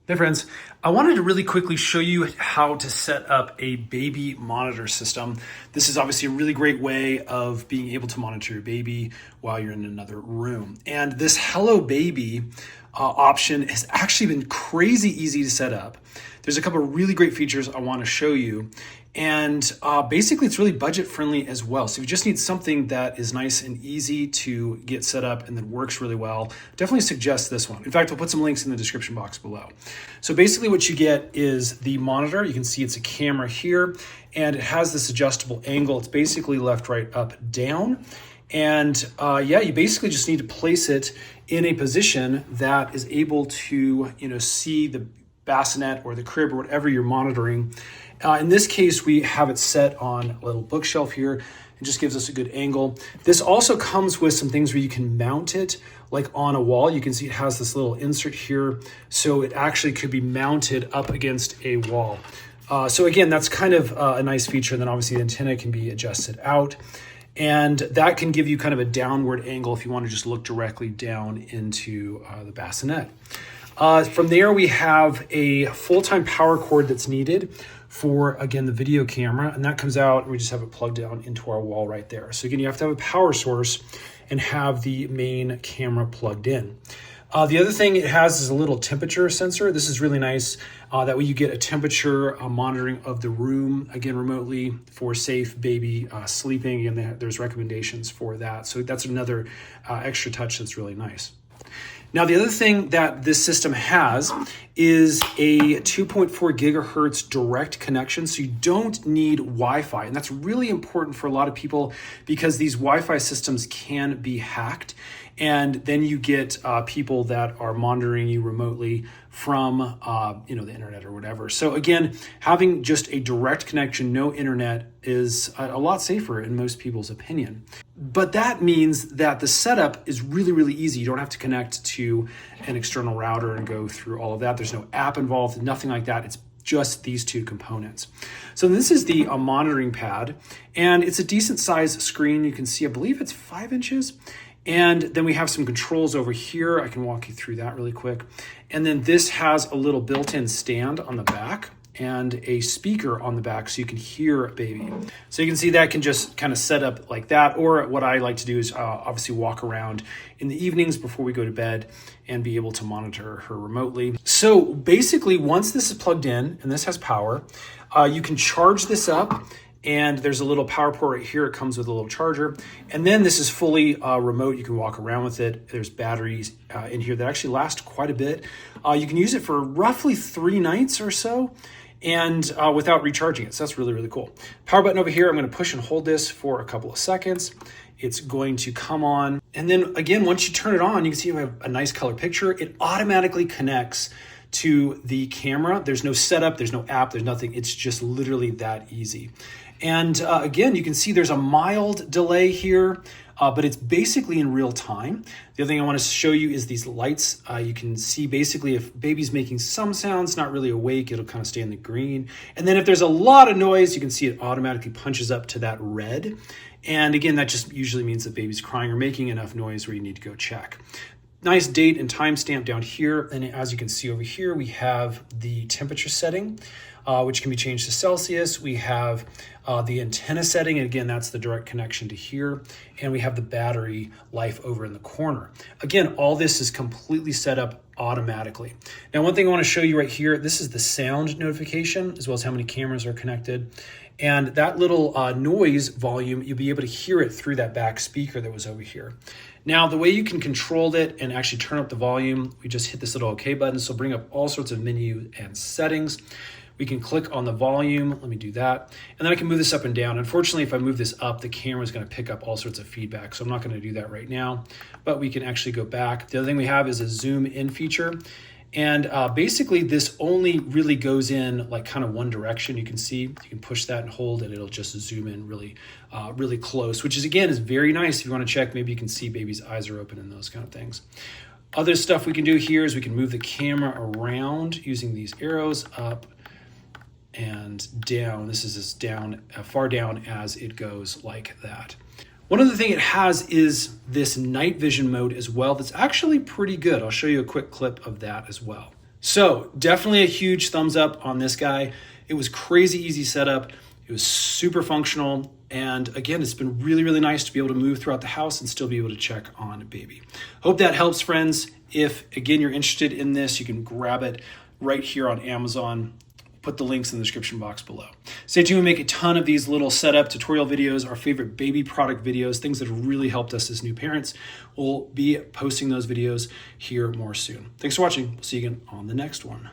Hey friends, I wanted to really quickly show you how to set up a baby monitor system. This is obviously a really great way of being able to monitor your baby while you're in another room. And this HelloBaby option has actually been crazy easy to set up. There's a couple of really great features I want to show you. And basically it's really budget friendly as well. So if you just need something that is nice and easy to get set up and that works really well, definitely suggest this one. In fact, I'll put some links in the description box below. So basically what you get is the monitor. You can see it's a camera here and it has this adjustable angle. It's basically left, right, up, down. And yeah, you basically just need to place it in a position that is able to, see the bassinet or the crib or whatever you're monitoring. In this case, we have it set on a little bookshelf here. It just gives us a good angle. This also comes with some things where you can mount it like on a wall. You can see it has this little insert here. So it actually could be mounted up against a wall. So again, that's kind of a nice feature. And then obviously the antenna can be adjusted out. And that can give you kind of a downward angle if you want to just look directly down into the bassinet. From there, we have a full-time power cord that's needed for, again, the video camera, and that comes out, and we just have it plugged down into our wall right there. So again, you have to have a power source and have the main camera plugged in. The other thing it has is a little temperature sensor. This is really nice. That way you get a temperature monitoring of the room, again, remotely for safe baby sleeping, and there's recommendations for that. So that's another extra touch that's really nice. Now, the other thing that this system has is a 2.4 gigahertz direct connection. So you don't need Wi-Fi. And that's really important for a lot of people because these Wi-Fi systems can be hacked. And then you get people that are monitoring you remotely from the internet or whatever. So again, having just a direct connection, no internet, is a lot safer in most people's opinion. But that means that the setup is really, really easy. You don't have to connect to an external router and go through all of that. There's no app involved, nothing like that. It's just these two components. So this is the monitoring pad, and it's a decent size screen. You can see, I believe it's 5 inches. And then we have some controls over here. I can walk you through that really quick. And then this has a little built-in stand on the back and a speaker on the back so you can hear baby. So you can see that can just kind of set up like that. Or what I like to do is obviously walk around in the evenings before we go to bed and be able to monitor her remotely. So basically, once this is plugged in and this has power, you can charge this up. And there's a little power port right here. It comes with a little charger. And then this is fully remote. You can walk around with it. There's batteries in here that actually last quite a bit. You can use it for roughly 3 nights or so and without recharging it. So that's really, really cool. Power button over here. I'm going to push and hold this for a couple of seconds. It's going to come on. And then again, once you turn it on, you can see you have a nice color picture. It automatically connects to the camera. There's no setup, there's no app, there's nothing. It's just literally that easy. And again, you can see there's a mild delay here, but it's basically in real time. The other thing I want to show you is these lights. You can see basically if baby's making some sounds, not really awake, it'll kind of stay in the green. And then if there's a lot of noise, you can see it automatically punches up to that red. And again, that just usually means that baby's crying or making enough noise where you need to go check. Nice date and time stamp down here. And as you can see over here, we have the temperature setting, which can be changed to Celsius. We have the antenna setting. And again, that's the direct connection to here. And we have the battery life over in the corner. Again, all this is completely set up automatically. Now, one thing I want to show you right here, this is the sound notification, as well as how many cameras are connected. And that little noise volume, you'll be able to hear it through that back speaker that was over here. Now, the way you can control it and actually turn up the volume, we just hit this little OK button. So bring up all sorts of menu and settings. We can click on the volume. Let me do that. And then I can move this up and down. Unfortunately, if I move this up, the camera is going to pick up all sorts of feedback. So I'm not going to do that right now, but we can actually go back. The other thing we have is a zoom in feature. And basically this only really goes in like kind of one direction. You can see, you can push that and hold and it'll just zoom in really, really close, which is again, is very nice. If you want to check, maybe you can see baby's eyes are open and those kind of things. Other stuff we can do here is we can move the camera around using these arrows up and down. This is as down, far down as it goes like that. One other thing it has is this night vision mode as well. That's actually pretty good. I'll show you a quick clip of that as well. So definitely a huge thumbs up on this guy. It was crazy easy setup. It was super functional. And again, it's been really, really nice to be able to move throughout the house and still be able to check on baby. Hope that helps, friends. If, again, you're interested in this, you can grab it right here on Amazon. Put the links in the description box below. Stay tuned. We make a ton of these little setup tutorial videos, our favorite baby product videos, things that have really helped us as new parents. We'll be posting those videos here more soon. Thanks for watching. We'll see you again on the next one.